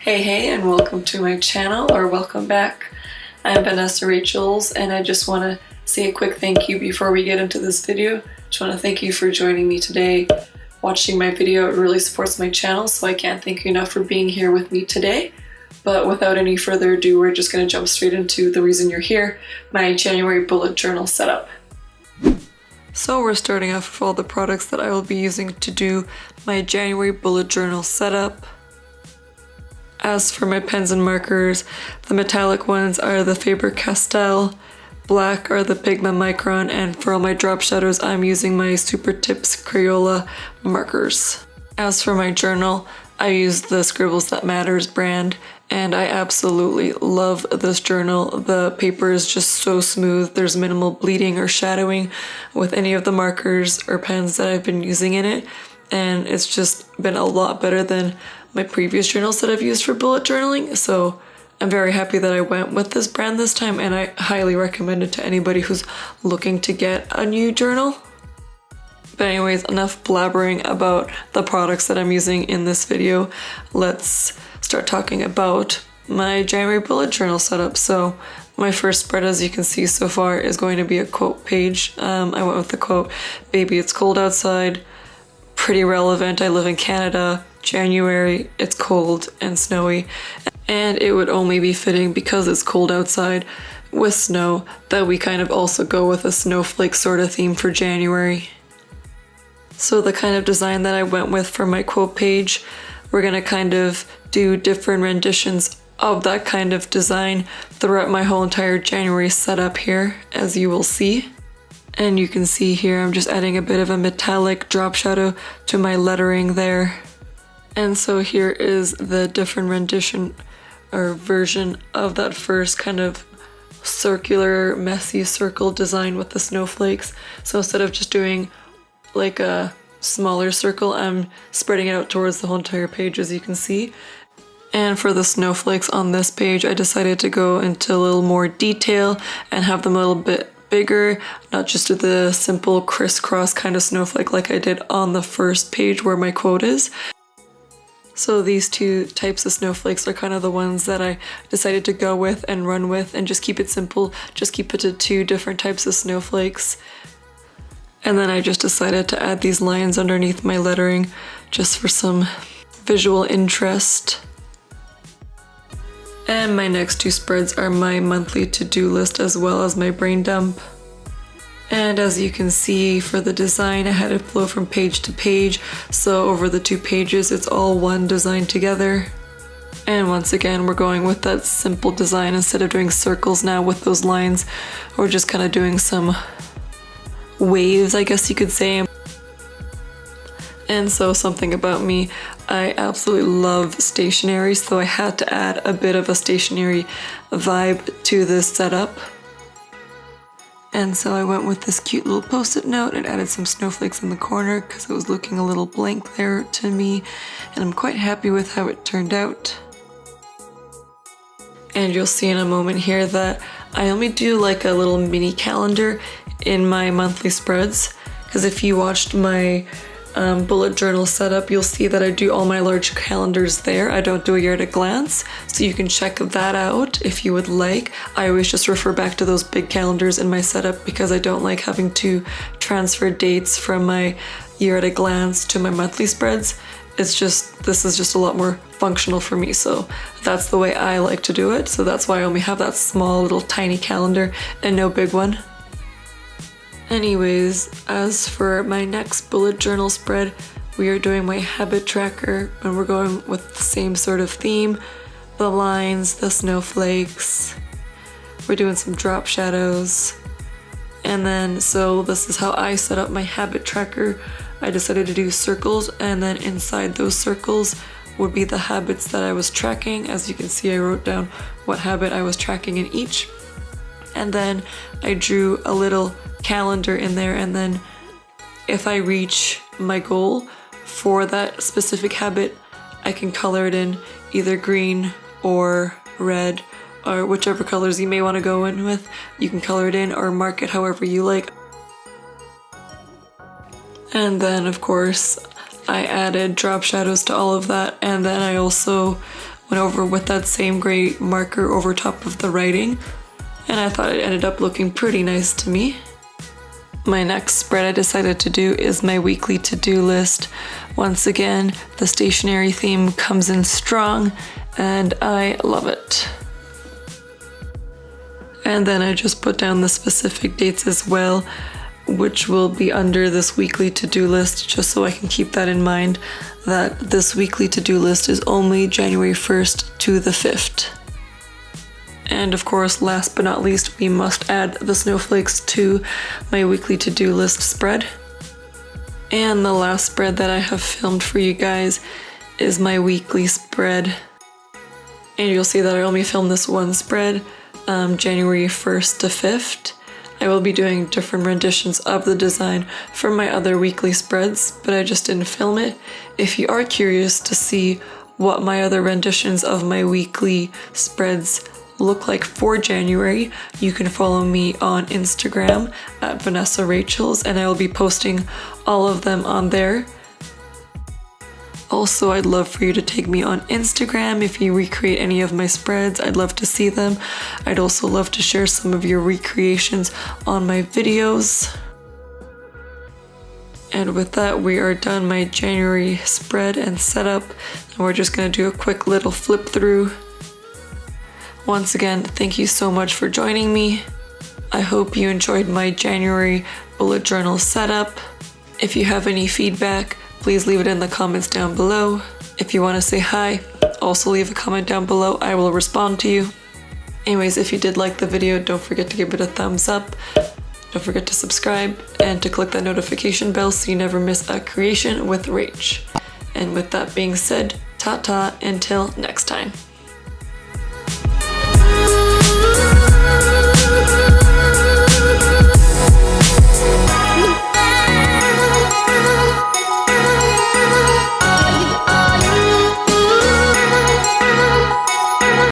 Hey, and welcome to my channel, or welcome back. I'm Vanessa Rachaels, and I just want to say a quick thank you before we get into this video. Just want to thank you for joining me today, watching my video. It really supports my channel, so I can't thank you enough for being here with me today. But without any further ado, we're just going to jump straight into the reason you're here, my January bullet journal setup. So we're starting off with all the products that I will be using to do my January bullet journal setup. As for my pens and markers, the metallic ones are the Faber-Castell, black are the Pigma Micron, and for all my drop shadows I'm using my Super Tips Crayola markers. As for my journal, I use the Scribbles That Matters brand, and I absolutely love this journal. The paper is just so smooth, there's minimal bleeding or shadowing with any of the markers or pens that I've been using in it, and it's just been a lot better than my previous journals that I've used for bullet journaling, so I'm very happy that I went with this brand this time, and I highly recommend it to anybody who's looking to get a new journal. But anyways, enough blabbering about the products that I'm using in this video. Let's start talking about my January bullet journal setup. So my first spread, as you can see so far, is going to be a quote page. I went with the quote, "Baby, it's cold outside." Pretty relevant. I live in Canada. January, it's cold and snowy, and it would only be fitting because it's cold outside with snow that we kind of also go with a snowflake sort of theme for January. So the kind of design that I went with for my quote page, we're gonna kind of do different renditions of that kind of design throughout my whole entire January setup here, as you will see. And you can see here I'm just adding a bit of a metallic drop shadow to my lettering there. And so here is the different rendition or version of that first kind of circular, messy circle design with the snowflakes. So instead of just doing like a smaller circle, I'm spreading it out towards the whole entire page, as you can see. And for the snowflakes on this page, I decided to go into a little more detail and have them a little bit bigger, not just the simple crisscross kind of snowflake like I did on the first page where my quote is. So these two types of snowflakes are kind of the ones that I decided to go with and run with and just keep it simple, just keep it to two different types of snowflakes. And then I just decided to add these lines underneath my lettering just for some visual interest. And my next two spreads are my monthly to-do list as well as my brain dump. And as you can see, for the design I had it flow from page to page, so over the two pages it's all one design together. And once again we're going with that simple design. Instead of doing circles now with those lines, we're just kind of doing some waves, I guess you could say. And so something about me, I absolutely love stationery, so I had to add a bit of a stationery vibe to this setup. And so I went with this cute little post-it note and added some snowflakes in the corner because it was looking a little blank there to me, and I'm quite happy with how it turned out. And you'll see in a moment here that I only do like a little mini calendar in my monthly spreads, because if you watched my bullet journal setup, you'll see that I do all my large calendars there. I don't do a year at a glance, so you can check that out if you would like. I always just refer back to those big calendars in my setup because I don't like having to transfer dates from my year at a glance to my monthly spreads. It's just, this is just a lot more functional for me, so that's the way I like to do it. So that's why I only have that small little tiny calendar and no big one. Anyways, as for my next bullet journal spread, we are doing my habit tracker, and we're going with the same sort of theme. The lines, the snowflakes, we're doing some drop shadows. And then, so this is how I set up my habit tracker. I decided to do circles, and then inside those circles would be the habits that I was tracking. As you can see, I wrote down what habit I was tracking in each. And then I drew a little calendar in there, and then if I reach my goal for that specific habit, I can color it in either green or red, or whichever colors you may want to go in with. You can color it in or mark it however you like. And then of course I added drop shadows to all of that, and then I also went over with that same gray marker over top of the writing, and I thought it ended up looking pretty nice to me. My next spread I decided to do is my weekly to-do list. Once again, the stationery theme comes in strong, and I love it. And then I just put down the specific dates as well, which will be under this weekly to-do list, just so I can keep that in mind, that this weekly to-do list is only January 1st to the 5th. And of course, last but not least, we must add the snowflakes to my weekly to-do list spread. And the last spread that I have filmed for you guys is my weekly spread. And you'll see that I only filmed this one spread, January 1st to 5th. I will be doing different renditions of the design for my other weekly spreads, but I just didn't film it. If you are curious to see what my other renditions of my weekly spreads look like for January, you can follow me on Instagram at Vanessa Rachaels, and I will be posting all of them on there. Also, I'd love for you to tag me on Instagram if you recreate any of my spreads. I'd love to see them. I'd also love to share some of your recreations on my videos. And with that, we are done my January spread and setup, and we're just gonna do a quick little flip through. Once again, thank you so much for joining me. I hope you enjoyed my January bullet journal setup. If you have any feedback, please leave it in the comments down below. If you want to say hi, also leave a comment down below. I will respond to you. Anyways, if you did like the video, don't forget to give it a thumbs up. Don't forget to subscribe and to click that notification bell so you never miss a creation with Rach. And with that being said, ta-ta until next time.